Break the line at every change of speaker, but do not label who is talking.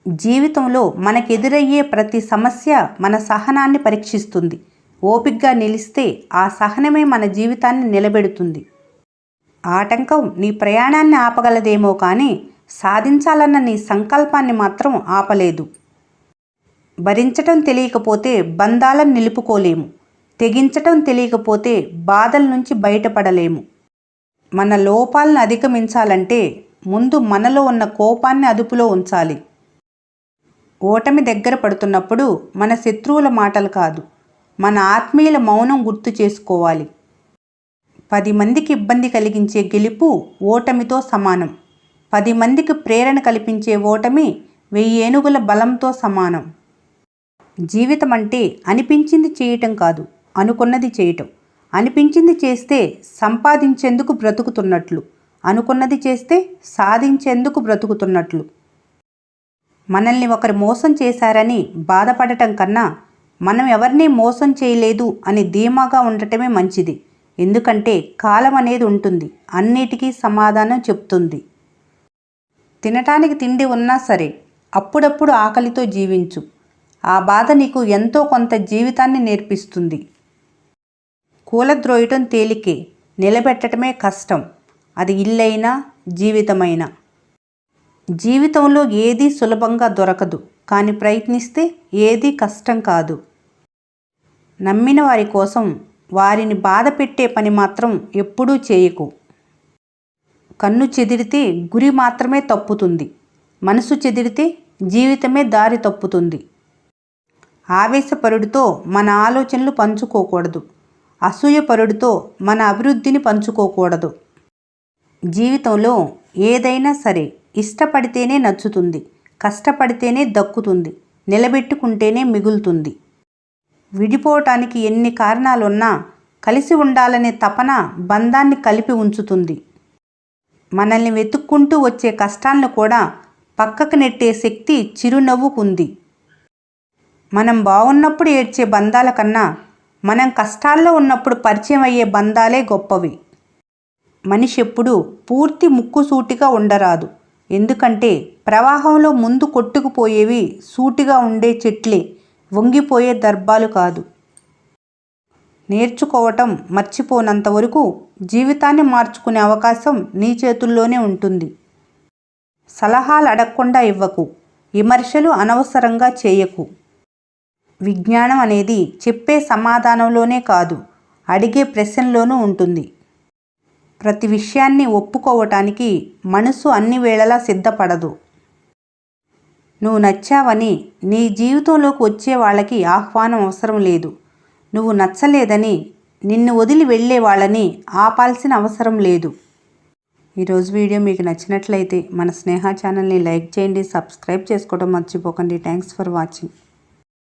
జీవితంలో మనకెదురయ్యే ప్రతి సమస్య మన సహనాన్ని పరీక్షిస్తుంది. ఓపికగా నిలిస్తే ఆ సహనమే మన జీవితాన్ని నిలబెడుతుంది. ఆటంకం నీ ప్రయాణాన్ని ఆపగలదేమో కానీ సాధించాలన్న నీ సంకల్పాన్ని మాత్రం ఆపలేదు. భరించటం తెలియకపోతే బంధాలను నిలుపుకోలేము. తెగించటం తెలియకపోతే బాధల నుంచి బయటపడలేము. మన లోపాలను అధిగమించాలంటే ముందు మనలో ఉన్న కోపాన్ని అదుపులో ఉంచాలి. ఓటమి దగ్గర పడుతున్నప్పుడు మన శత్రువుల మాటలు కాదు, మన ఆత్మీయుల మౌనం గుర్తు చేసుకోవాలి. 10 మందికి ఇబ్బంది కలిగించే గెలుపు ఓటమితో సమానం. 10 మందికి ప్రేరణ కల్పించే ఓటమి 1000 ఏనుగుల బలంతో సమానం. జీవితం అంటే అనిపించింది చేయటం కాదు, అనుకున్నది చేయటం. అనిపించింది చేస్తే సంపాదించేందుకు బ్రతుకుతున్నట్లు, అనుకున్నది చేస్తే సాధించేందుకు బ్రతుకుతున్నట్లు. మనల్ని ఒకరు మోసం చేశారని బాధపడటం కన్నా మనం ఎవరినీ మోసం చేయలేదు అని ధీమాగా ఉండటమే మంచిది. ఎందుకంటే కాలం అనేది ఉంటుంది, అన్నిటికీ సమాధానం చెప్తుంది. తినటానికి తిండి ఉన్నా సరే అప్పుడప్పుడు ఆకలితో జీవించు. ఆ బాధ నీకు ఎంతో కొంత జీవితాన్ని నేర్పిస్తుంది. కూలద్రోయటం తేలికే, నిలబెట్టడమే కష్టం. అది ఇల్లైనా జీవితమైనా. జీవితంలో ఏదీ సులభంగా దొరకదు, కానీ ప్రయత్నిస్తే ఏదీ కష్టం కాదు. నమ్మిన వారి కోసం వారిని బాధ పెట్టే పని మాత్రం ఎప్పుడూ చేయకు. కన్ను చెదిరితే గురి మాత్రమే తప్పుతుంది. మనసు చెదిరితే జీవితమే దారి తప్పుతుంది. ఆవేశపరుడితో మన ఆలోచనలు పంచుకోకూడదు. అసూయపరుడితో మన అభివృద్ధిని పంచుకోకూడదు. జీవితంలో ఏదైనా సరే ఇష్టపడితేనే నచ్చుతుంది, కష్టపడితేనే దక్కుతుంది, నిలబెట్టుకుంటేనే మిగులుతుంది. విడిపోవటానికి ఎన్ని కారణాలున్నా కలిసి ఉండాలనే తపన బంధాన్ని కలిపి ఉంచుతుంది. మనల్ని వెతుక్కుంటూ వచ్చే కష్టాలను కూడా పక్కకు నెట్టే శక్తి చిరునవ్వుకుంది. మనం బాగున్నప్పుడు ఏడ్చే బంధాల కన్నా మనం కష్టాల్లో ఉన్నప్పుడు పరిచయం అయ్యే బంధాలే గొప్పవి. మనిషి ఎప్పుడూ పూర్తి ముక్కుసూటిగా ఉండరాదు. ఎందుకంటే ప్రవాహంలో ముందు కొట్టుకుపోయేవి సూటిగా ఉండే చెట్లే, వంగిపోయే దర్భాలు కాదు. నేర్చుకోవటం మర్చిపోనంత వరకు జీవితాన్ని మార్చుకునే అవకాశం నీ చేతుల్లోనే ఉంటుంది. సలహాలు అడగకుండా ఇవ్వకు, విమర్శలు అనవసరంగా చేయకు. విజ్ఞానం అనేది చెప్పే సమాధానంలోనే కాదు, అడిగే ప్రశ్నలోనూ ఉంటుంది. ప్రతి విషయాన్ని ఒప్పుకోవటానికి మనసు అన్ని వేళలా సిద్ధపడదు. నువ్వు నచ్చావని నీ జీవితంలోకి వచ్చే వాళ్ళకి ఆహ్వానం అవసరం లేదు. నువ్వు నచ్చలేదని నిన్ను వదిలి వెళ్ళే వాళ్ళని ఆపాల్సిన అవసరం లేదు. ఈరోజు వీడియో మీకు నచ్చినట్లయితే మన స్నేహ ఛానల్ని లైక్ చేయండి, సబ్స్క్రైబ్ చేసుకోవడం మర్చిపోకండి. Thanks for watching.